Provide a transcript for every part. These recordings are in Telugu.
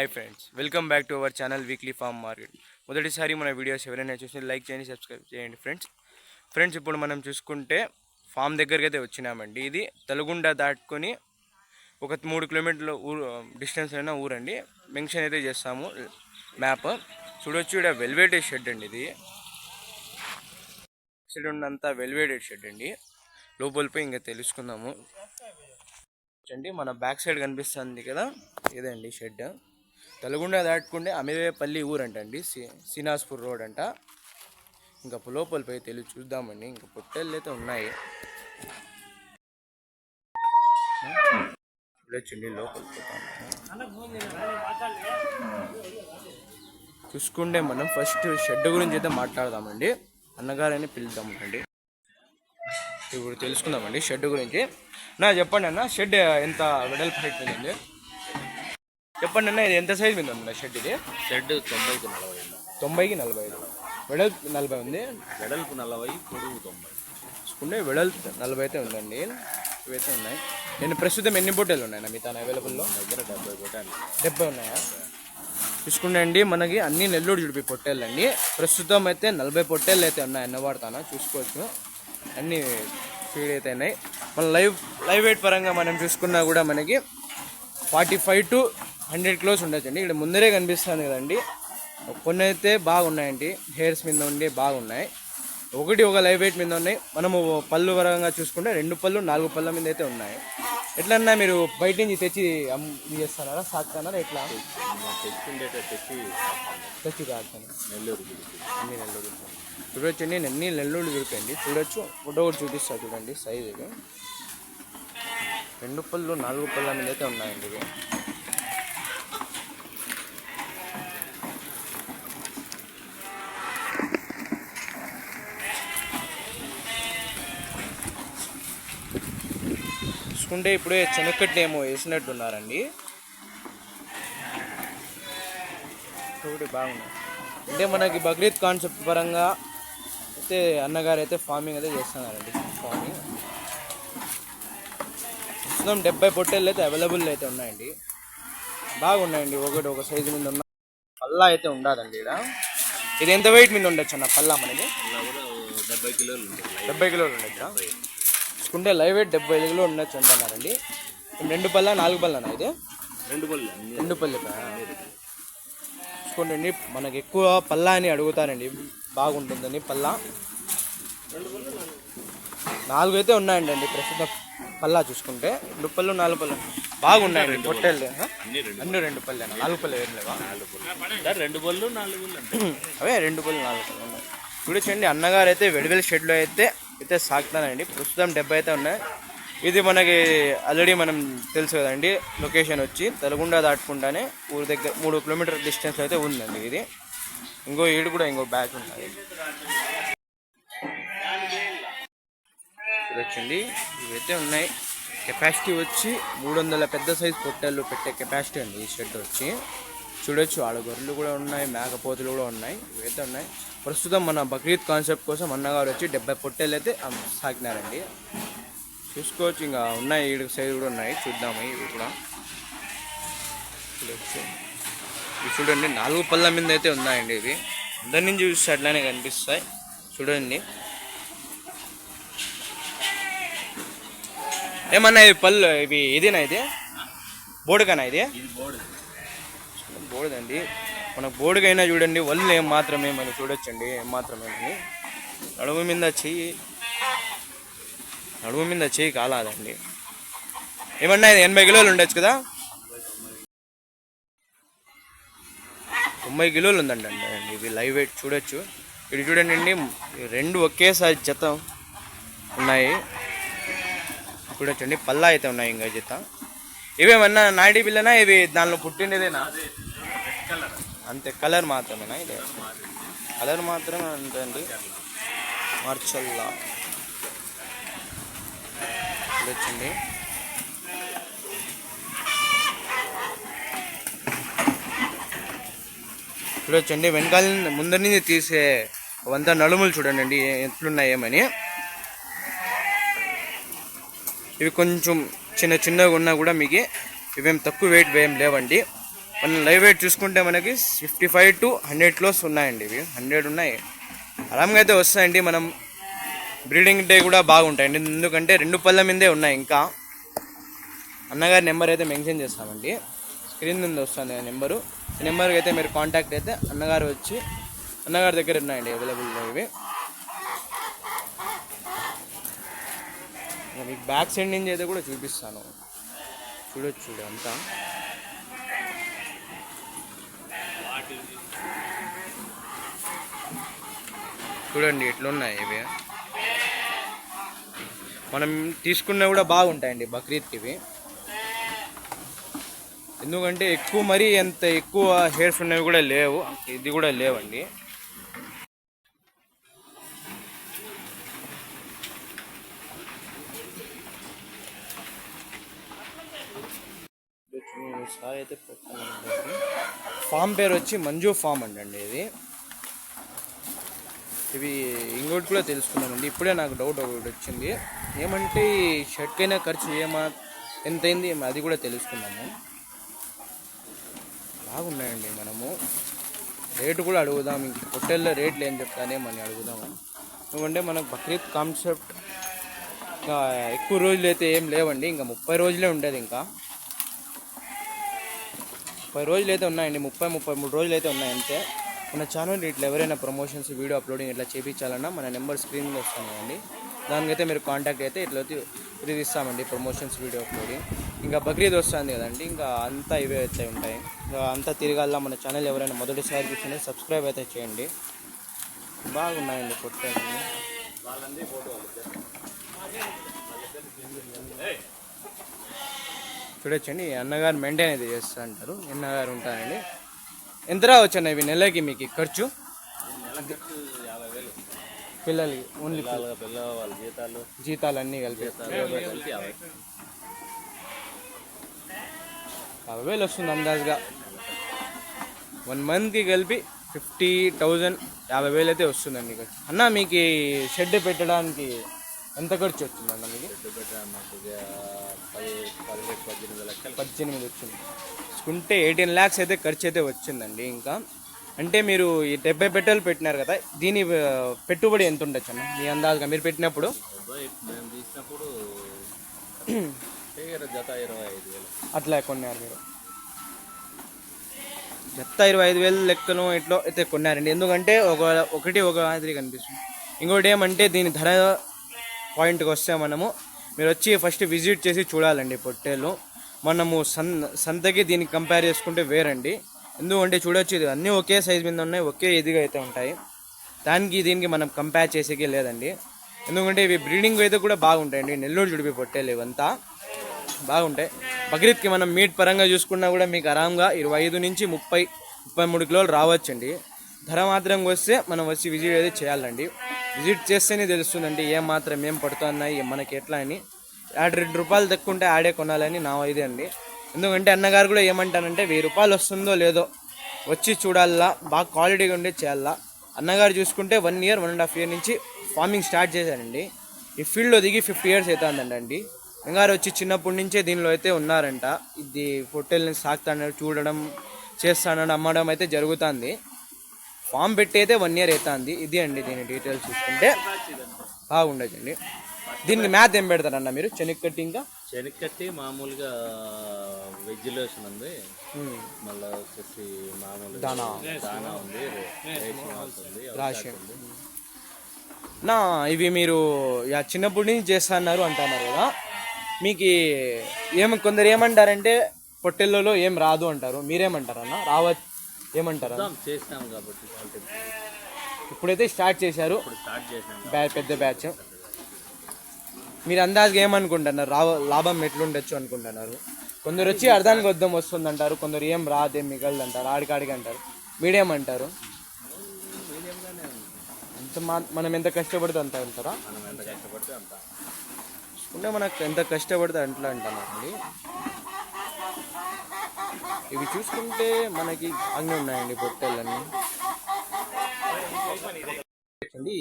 Hi friends, welcome back to our channel weekly farm market. మొదటిసారి మన వీడియోస్ ఎవరైనా చూసి లైక్ చేయండి, సబ్స్క్రైబ్ చేయండి ఫ్రెండ్స్. ఇప్పుడు మనం చూసుకుంటే ఫామ్ దగ్గరికి అయితే వచ్చినామండి. ఇది తలుగుండ దాటుకొని ఒక 3 కిలోమీటర్ల ఊరు డిస్టెన్స్ అయినా ఊరండి. మెన్షన్ అయితే చేస్తాము మ్యాప్. చూడొచ్చు, ఇక్కడ వెల్వేటెడ్ షెడ్ అండి. ఇది సైడ్ ఉన్నంత వెల్వేటెడ్ షెడ్ అండి. లోపలిపోయి ఇంకా తెలుసుకుందాము అండి. మన బ్యాక్ సైడ్ కనిపిస్తుంది కదా, ఇదండి షెడ్. తలుగుండ దాటుకుంటే అమీరేపల్లి ఊరంట అండి, శ్రీనివాస్పూర్ రోడ్ అంట. ఇంకా లోపలిపై తెలిసి చూద్దామండి. ఇంకా పొట్టేళ్ళు అయితే ఉన్నాయి. చూడొచ్చండి, లోపలికి చూసుకుంటే మనం ఫస్ట్ షెడ్ గురించి అయితే మాట్లాడదామండి. అన్నగారని పిలుద్దామండి. ఇప్పుడు తెలుసుకుందామండి షెడ్ గురించి. చెప్పండి అన్న, షెడ్ ఎంత వెడల్పు హైట్ మీద ఉంది చెప్పండి అన్న. ఇది ఎంత సైజ్ మీద ఉంది షెడ్? ఇది షెడ్ 90కి 40. 90కి 45. వెడల్పు 40 ఉంది. వెడల్పు 40, పొడవు 90. చూసుకుంటే వెడల్పు 40 అయితే ఉందండి. ఇవైతే ఉన్నాయి. నేను ప్రస్తుతం ఎన్ని పొట్టేలు ఉన్నాయన్న మీ తన అవైలబుల్లో? దగ్గర 70 పొట్టాలు. 70 ఉన్నాయా? చూసుకుంటే అండి, మనకి అన్ని నెల్లూరు జుడిపి పొట్టేళ్ళు అండి. ప్రస్తుతం అయితే 40 పొట్టేళ్ళు అయితే ఉన్నాయి. ఎన్నవాడతానా చూసుకోవచ్చు. అన్ని ఫీడ్ అయితే ఉన్నాయి. మన లైవ్ వెయిట్ పరంగా మనం చూసుకున్నా కూడా మనకి 45 to 100 కిలోస్ ఉండొచ్చండి. ఇక్కడ ముందరే కనిపిస్తుంది కదండి. కొన్ని అయితే బాగున్నాయండి, హెయిర్స్ మీద ఉండి బాగున్నాయి. ఒక లైవ్ వెయిట్ మీద ఉన్నాయి. మనము పళ్ళు పరంగా చూసుకుంటే 2 పళ్ళు 4 పళ్ళ మీద అయితే ఉన్నాయి. ఎట్లన్నా మీరు బయట నుంచి తెచ్చి చేస్తున్నారా, సాగుతున్నారా? ఎట్లా తెచ్చి కాస్తాను. నెల్లూరు అన్ని నెల్లూరు చూడొచ్చండి. అన్ని నెల్లూరు దొరికాయండి. చూడొచ్చు, ఫోటో కూడా చూపిస్తా చూడండి. సైజ్ ఇది 2 పళ్ళు 4 పళ్ళ మీద అయితే ఉన్నాయండి. ఇవి చూసుకుంటే ఇప్పుడే చెనక్కట్టు ఏమో వేసినట్టున్నారండి. చూడు బాగున్నాయి. అంటే మనకి బక్రీద్ కాన్సెప్ట్ పరంగా అయితే అన్నగారు అయితే ఫార్మింగ్ అయితే చేస్తున్నారండి. ఫార్మింగ్ ప్రస్తుతం 70 పొట్టేళ్ళు అయితే అవైలబుల్ అయితే ఉన్నాయండి. బాగున్నాయండి. ఒక సైజు మీద ఉన్న పల్లా అయితే ఉండదండి. ఇక్కడ ఇది ఎంత వెయిట్ మీద ఉండొచ్చు అన్న పల్లా? మనకి 70 కిలోలు. 70 కిలోలు ఉండొచ్చా? చూసుకుంటే లైవ్ వెయిట్ 75 కిలోలు ఉండొచ్చు అంటున్నారండి. 2 పళ్ళ 4 పళ్ళనా? ఇది 2 పళ్ళు. 2 పళ్ళు చూసుకోండి. మనకి ఎక్కువ పల్లా అని అడుగుతారండి, బాగుంటుందని. పల్లా 4 అయితే ఉన్నాయండి అండి ప్రస్తుతం పల్లా చూసుకుంటే. 2 పళ్ళు 4 పళ్ళు బాగున్నాయండి పొట్టేళ్ళు. అన్ని 2 పళ్ళు 4 పళ్ళు ఏం లేవా? 2 పళ్ళు 4 పళ్ళు అంటే అవే 2 పళ్ళు 4 పళ్ళు ఉన్నాయి. చూడొచ్చండి, అన్నగారు అయితే వెడివెల్ షెడ్లో అయితే సాగుతానండి. ప్రస్తుతం 70 అయితే ఉన్నాయి. ఇది మనకి ఆల్రెడీ మనం తెలుసు కదండి. లొకేషన్ వచ్చి తలుగుండ దాటుకుండానే ఊరి దగ్గర 3 కిలోమీటర్ డిస్టెన్స్ అయితే ఉందండి. ఇది ఈడు కూడా ఇంకో బ్యాచ్ ఉన్నది. చూడొచ్చండి, ఇవైతే ఉన్నాయి. కెపాసిటీ వచ్చి 300 పెద్ద సైజు పొట్టేళ్ళు పెట్టే కెపాసిటీ అండి ఈ షెడ్ వచ్చి. చూడొచ్చు, ఆడ గొర్రెలు కూడా ఉన్నాయి, మేకపోతులు కూడా ఉన్నాయి. ఇవైతే ఉన్నాయి. ప్రస్తుతం మన బక్రీద్ కాన్సెప్ట్ కోసం అన్నగారు వచ్చి 70 పొట్టేళ్ళు అయితే సాగినారండి. చూసుకోవచ్చు, ఇంకా ఉన్నాయి. ఈడు సైజు కూడా ఉన్నాయి. చూద్దాము ఇవి కూడా. చూడొచ్చు, ఇవి చూడండి 4 పళ్ళ మీద అయితే ఉన్నాయండి. ఇవి అందరి నుంచి చూస్తే అట్లానే కనిపిస్తాయి. చూడండి, ఏమన్నా ఇది పళ్ళు ఇవి ఇదేనా? ఇది బోడుకనా? ఇది బోడుదండి. మనకు బోడుకైనా చూడండి, వల్లు ఏం మాత్రమే మనం చూడొచ్చండి. ఏం మాత్రమేమని నడుము మీద చెయ్యి కాలాదండి. ఏమన్నా ఇది 80 కిలోలు ఉండొచ్చు కదా? 90 కిలోలు ఉందండి అండి. ఇది లైవ్ వెయిట్ చూడొచ్చు. ఇది చూడండి అండి, 2 ఒకేసారి జత ఉన్నాయి. చూడొచ్చండి, పల్లా అయితే ఉన్నాయి. ఇంకా జత ఇవేమన్నా నాయుడి పిల్లనా? ఇవి దానిలో పుట్టిండేదేనా? అంతే, కలర్ మాత్రమేనా? ఇది కలర్ మాత్రమే అంటండి. మార్చల్లా చూడొచ్చండి. చూడొచ్చండి, వెనకాల ముందరి నుంచి తీసే వంత నడుములు చూడండి ఎట్లున్నాయేమని. ఇవి కొంచెం చిన్నగా ఉన్నా కూడా మీకు ఇవేం తక్కువ వెయిట్ ఏం లేవండి. మన లైవ్ వెయిట్ చూసుకుంటే మనకి 55 to 100 కిలోస్ ఉన్నాయండి. ఇవి 100 ఉన్నాయి, ఆరాంగా అయితే వస్తాయండి. మనం బ్రీడింగ్ డే కూడా బాగుంటాయండి, ఎందుకంటే 2 పళ్ళ మీదే ఉన్నాయి. ఇంకా అన్నగారి నెంబర్ అయితే మెన్షన్ చేస్తామండి, స్క్రీన్ మీద వస్తుంది నెంబరు. ఈ నెంబర్కి అయితే మీరు కాంటాక్ట్ అయితే అన్నగారు వచ్చి అన్నగారి దగ్గర ఉన్నాయండి అవైలబుల్లో ఇవి. మీకు బ్యాక్ సైడ్ నుంచి అయితే కూడా చూపిస్తాను, చూడొచ్చు అంతా. చూడండి ఎట్లున్నాయి ఇవి. మనం తీసుకున్నా కూడా బాగుంటాయండి బక్రీద్కి ఇవి, ఎందుకంటే ఎక్కువ మరీ ఎంత ఎక్కువ హెయిర్స్ ఉన్నవి కూడా లేవు, ఇది కూడా లేవండి. అయితే ఫామ్ పేరు వచ్చి మంజు ఫామ్ అండి ఇది. ఇవి ఇంకోటి కూడా తెలుసుకున్నామండి, ఇప్పుడే నాకు డౌట్ ఒకటి వచ్చింది. ఏమంటే ఈ షర్ట్కైనా ఖర్చు ఎంతైంది అది కూడా తెలుసుకున్నాము. బాగున్నాయండి, మనము రేటు కూడా అడుగుదాం. ఇంక పొట్టెల్లో రేట్లు ఏం చెప్తానే మనం అడుగుదాము. ఎందుకంటే మనకు బక్రీద్ కాన్సెప్ట్ ఇంకా ఎక్కువ రోజులు అయితే ఏం లేవండి, ఇంకా 30 రోజులే ఉండేది. ఇంకా 30 రోజులు అయితే ఉన్నాయండి, 33 రోజులు అయితే ఉన్నాయి అంతే. మన ఛానల్ ఇట్లా ఎవరైనా ప్రమోషన్స్ వీడియో అప్లోడింగ్ ఇట్లా చేయించాలన్నా మన నెంబర్ స్క్రీన్ మీద వస్తామండి, దానికైతే మీరు కాంటాక్ట్ అయితే ఇట్లా ఇది ఇస్తామండి ప్రమోషన్స్ వీడియో అప్లోడింగ్. ఇంకా బక్రీద్ వస్తుంది కదండి, ఇంకా అంతా ఇవే అయితే ఉంటాయి. ఇంకా అంతా తిరగాల. మన ఛానల్ ఎవరైనా మొదటిసారి చూసినా సబ్స్క్రైబ్ అయితే చేయండి. బాగున్నాయండి పొట్టేలు. చూడొచ్చండి, అన్నగారు మెయింటైన్ అయితే చేస్తూ అంటారు, అన్నగారు ఉంటారండి. ఎంత రావచ్చు అన్న ఇవి నెలకి మీకు ఖర్చు? పిల్లలకి ఓన్లీ వాళ్ళ జీతాలు అన్నీ కలిపి 50,000 వస్తుంది అందాజుగా. 1 మంత్కి కలిపి 50,000 50,000 అయితే వస్తుందండి ఖర్చు. అన్న మీకు షెడ్ పెట్టడానికి ఎంత ఖర్చు వచ్చిందన్న? మీకు 18 లక్షలు 18 వచ్చింది తీసుకుంటే 18 lakhs అయితే ఖర్చు అయితే వచ్చిందండి. ఇంకా అంటే మీరు ఈ 70 పెట్టెలు పెట్టినారు కదా, దీని పెట్టుబడి ఎంత ఉండొచ్చు అన్న మీ అందాజుగా మీరు పెట్టినప్పుడు? మేము తీసినప్పుడు జత 25,000 అట్లా కొన్నారు మీరు, జత 25,000 లెక్కను ఎట్లో అయితే కొన్నారండి. ఎందుకంటే ఒక మాదిరి కనిపిస్తుంది. ఇంకోటి ఏమంటే దీని ధర పాయింట్కి వస్తే మనము మీరు వచ్చి ఫస్ట్ విజిట్ చేసి చూడాలండి పొట్టేలు. మనము సంతకి దీనికి కంపేర్ చేసుకుంటే వేరండి, ఎందుకంటే చూడొచ్చు ఇది అన్నీ ఒకే సైజు మీద ఉన్నాయి, ఒకే ఇదిగా అయితే ఉంటాయి. దీనికి మనం కంపేర్ చేసేకే లేదండి, ఎందుకంటే ఇవి బ్రీడింగ్ అయితే కూడా బాగుంటాయండి. నెల్లూరు జుడిపి పొట్టేలు ఇవంతా బాగుంటాయి. బక్రీద్కి మనం మీట్ పరంగా చూసుకున్నా కూడా మీకు ఆరాంగా 25 నుంచి 30-33 కిలోలు రావచ్చండి. ధర మాత్రం వస్తే మనం వచ్చి విజిట్ అయితే చేయాలండి, విజిట్ చేస్తేనే తెలుస్తుందండి ఏం పడుతున్నాయి మనకి ఎట్లా అని. 2 రూపాయలు తక్కువ ఆడే కొనాలని నా ఇదే అండి. ఎందుకంటే అన్నగారు కూడా ఏమంటానంటే 1000 రూపాయలు వస్తుందో లేదో వచ్చి చూడాలా, బాగా క్వాలిటీగా ఉండే చేయాలా. అన్నగారు చూసుకుంటే 1 year 1.5 year నుంచి ఫార్మింగ్ స్టార్ట్ చేశారండి. ఈ ఫీల్డ్లో దిగి 50 years అవుతుందండి. అన్నగారు వచ్చి చిన్నప్పటి నుంచే దీనిలో అయితే ఉన్నారంట. ఇది పొట్టెల్ని సాగుతాడు, చూడడం చేస్తానని అమ్మడం అయితే జరుగుతుంది. ఫామ్ పెట్టి అయితే 1 year అవుతుంది. ఇది అండి దీని డీటెయిల్స్ చూసుకుంటే బాగుండొచ్చండి. దీనికి మ్యాథ్ ఏం పెడతారన్న మీరు? శనగకట్టి ఇంకా శనగకట్టి మామూలుగా వెజిలేషన్ ఉంది, మళ్ళీ వచ్చేసి మామూలు దానా ఉంది, రాశి నా ఇవి మీరు చిన్నప్పటి నుంచి చేస్తున్నారు అంటున్నారు కదా, మీకు కొందరు ఏమంటారంటే పొట్టెళ్ళలో ఏం రాదు అంటారు, మీరేమంటారన్న? ఏమంటారు? చేసినాం కాబట్టి ఇప్పుడైతే స్టార్ట్ చేశారు, పెద్ద బ్యాచ్. మీరు అందాజుగా ఏమనుకుంటున్నారు, లాభం ఎట్లుండొచ్చు అనుకుంటున్నారు? కొందరు వచ్చి అర్థానికి వద్దం వస్తుంది అంటారు, కొందరు ఏం రాదేం మిగలదు అంటారు, ఆడికాడికి అంటారు, మీడియం మనం ఎంత కష్టపడితే అంత అంటారా? అంటే మనకు ఎంత కష్టపడితే అట్లా అంటున్నారండి. ఇవి చూసుకుంటే మనకి అన్నీ ఉన్నాయండి పొట్టెళ్ళన్నీ.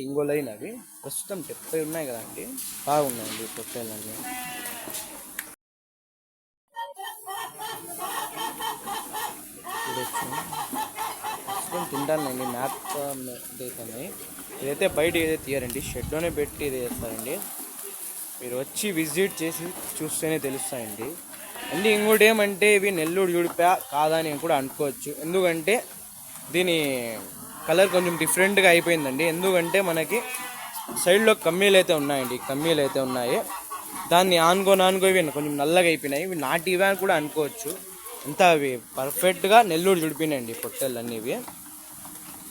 ఇంకో లైన్ అవి ప్రస్తుతం 70 ఉన్నాయి కదండి, బాగున్నాయండి పొట్టేళ్ళన్నీ. తీసుకొని తింటానండి. మ్యాప్ అయితేనే ఇదైతే బయట ఏదైతే తీయరండి, షెడ్లోనే పెట్టి ఇది చేస్తారండి. మీరు వచ్చి విజిట్ చేసి చూస్తేనే తెలుస్తాయండి. అండ్ ఇంకోటి ఏమంటే ఇవి నెల్లూరు జుడిపా కాదా అని కూడా అనుకోవచ్చు. ఎందుకంటే దీని కలర్ కొంచెం డిఫరెంట్గా అయిపోయిందండి. ఎందుకంటే మనకి సైడ్లో కమ్మీలు అయితే ఉన్నాయండి, కమ్మీలు అయితే ఉన్నాయి. దాన్ని ఆనుకో ఇవి కొంచెం నల్లగా అయిపోయినాయి. ఇవి నాటివే అని కూడా అనుకోవచ్చు. అంతా అవి పర్ఫెక్ట్గా నెల్లూరు జుడిపినాయండి పొట్టేళ్ళు అన్నీ. ఇవి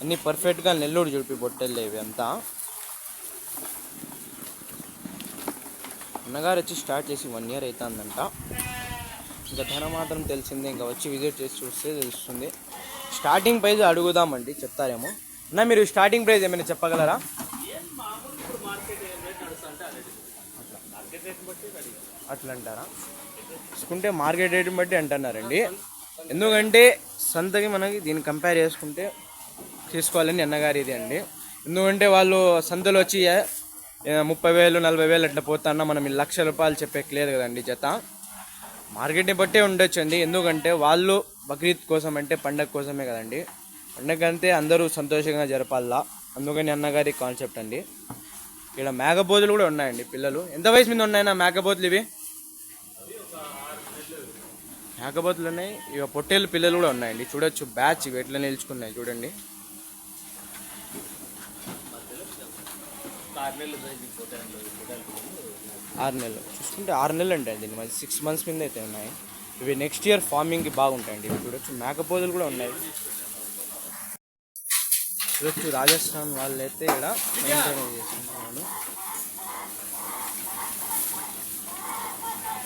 అన్నీ పర్ఫెక్ట్గా నెల్లూరు జుడిపి పొట్టేళ్ళు ఇవి అంతా. అన్నగారు వచ్చి స్టార్ట్ చేసి 1 year అవుతుందంట. ఇంకా ధర మాత్రం తెలిసిందే, ఇంకా వచ్చి విజిట్ చేసి చూస్తే తెలుస్తుంది. స్టార్టింగ్ ప్రైస్ అడుగుదామండి, చెప్తారేమో. అన్న మీరు స్టార్టింగ్ ప్రైస్ ఏమైనా చెప్పగలరా? అట్లా అంటారా? చూసుకుంటే మార్కెట్ రేట్ని బట్టి అంటున్నారండి. ఎందుకంటే సంతకి మనకి దీన్ని కంపేర్ చేసుకుంటే తీసుకోవాలని అన్నగారు ఇది అండి. ఎందుకంటే వాళ్ళు సంతలో వచ్చి 30,000 40,000 అట్లా పోతాన్నా మనం 1,00,000 రూపాయలు చెప్పేకి లేదు కదండి జత. మార్కెట్ని బట్టే ఉండొచ్చు అండి. ఎందుకంటే వాళ్ళు బక్రీద్ కోసం అంటే పండగ కోసమే కదండి. పండగ అంతే అందరూ సంతోషంగా జరపాలా, అందుకని అన్నగారి కాన్సెప్ట్ అండి. ఇక్కడ మేకపోతులు కూడా ఉన్నాయండి పిల్లలు. ఎంత వయసు మీద ఉన్నాయన్నా మేకపోతులు ఇవి? మేకపోతులు ఉన్నాయి. ఇక పొట్టేళ్ళు పిల్లలు కూడా ఉన్నాయండి. చూడొచ్చు బ్యాచ్ ఇవి ఎట్లా నిలుచుకున్నాయి చూడండి. 6 నెలలు చూసుకుంటే 6 నెలలు అంటే దీన్ని మరి 6 months మీద అయితే ఉన్నాయి. ఇవి నెక్స్ట్ ఇయర్ ఫార్మింగ్కి బాగుంటాయండి. ఇవి చూడొచ్చు మేకపోతులు కూడా ఉన్నాయి. చూడొచ్చు రాజస్థాన్ వాళ్ళు అయితే ఇక్కడ మెయింటైన్ చేస్తున్నారు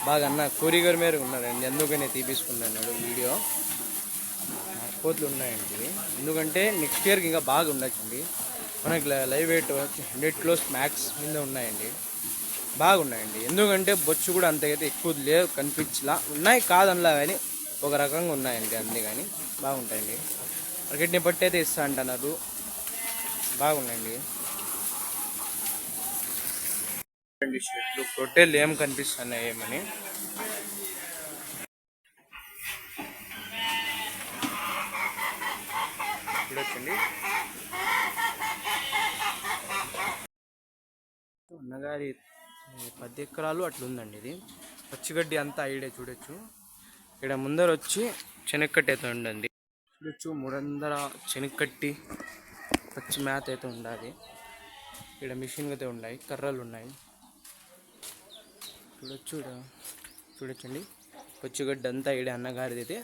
బాగా. అన్న కోరిగర్ మేరకు ఉన్నారండి, అందుకనే తీపించుకున్నాడు వీడియో. మేకపోతులు ఉన్నాయండి ఇవి. ఎందుకంటే నెక్స్ట్ ఇయర్కి ఇంకా బాగా ఉండొచ్చండి. మనకి లైవ్ వెయిట్ 100 kilos మ్యాక్స్ మీద ఉన్నాయండి, బాగున్నాయండి. ఎందుకంటే బొచ్చు కూడా అంతకైతే ఎక్కువ లేవు, కనిపించలా ఉన్నాయి కాదనలా, కానీ ఒక రకంగా ఉన్నాయండి అంతే. కానీ బాగుంటాయండి. మార్కెట్ని బట్టి అయితే ఇస్తా అంటున్నారు, బాగున్నాయండి. షెట్లు పొట్టేళ్ళు ఏం కనిపిస్తున్నాయి ఏమని చూడొచ్చండి. అన్నగారి 10 ఎకరాలు అట్లా ఉందండి. ఇది పచ్చిగడ్డి అంతా ఐడే చూడొచ్చు. ఇక్కడ ముందర వచ్చి శనక్కట్టి అయితే ఉండండి చూడొచ్చు. 300 శనక్కట్టి పచ్చి మేత అయితే ఉండాలి. ఇక్కడ మిషన్ అయితే ఉన్నాయి, కర్రలు ఉన్నాయి చూడొచ్చు. చూడొచ్చండి పచ్చిగడ్డి అంతా ఈడే అన్నగారిది అయితే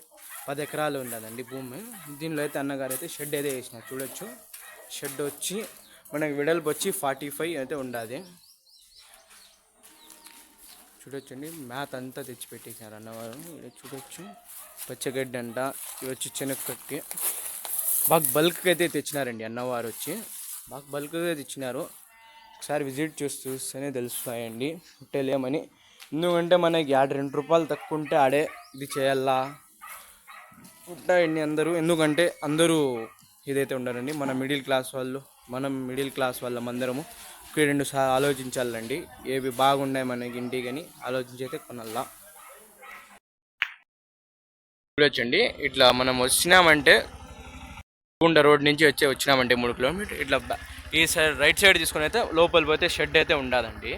10 ఎకరాలు ఉండదండి భూమి. దీనిలో అయితే అన్నగారు అయితే షెడ్ అయితే వేసినారు చూడొచ్చు. షెడ్ వచ్చి మనకి వెడల్పు వచ్చి 45 అయితే ఉండాలి చూడొచ్చండి. మ్యాథ్ అంతా తెచ్చిపెట్టేసారు అన్నవారు. ఇక్కడ చూడొచ్చు పచ్చగడ్డి అంట. ఇవి వచ్చి శనక్కట్టి బాగా బల్క్ అయితే తెచ్చినారండి అన్నవారు. వచ్చి బాగా బల్క్గా తెచ్చినారు. ఒకసారి విజిట్ చూస్తేనే తెలుస్తాయండి పుట్టేలేమని. ఎందుకంటే మనకి 2 రూపాయలు తక్కువ ఉంటే ఆడే ఇది చేయాలా ఉంటాయండి అందరూ. ఎందుకంటే అందరూ ఇదైతే ఉండరండి. మనం మిడిల్ క్లాస్ వాళ్ళమందరము 2 సార్లు ఆలోచించాలండి. ఏవి బాగున్నాయి మనకి ఇంటికి అని ఆలోచించి అయితే కొనాలా. చూడొచ్చండి ఇట్లా మనం వచ్చినామంటే గుండ రోడ్ నుంచి వచ్చినామంటే 3 kilometers ఇట్లా ఈ సైడ్ రైట్ సైడ్ తీసుకుని అయితే లోపల పోతే షెడ్ అయితే ఉండదండి.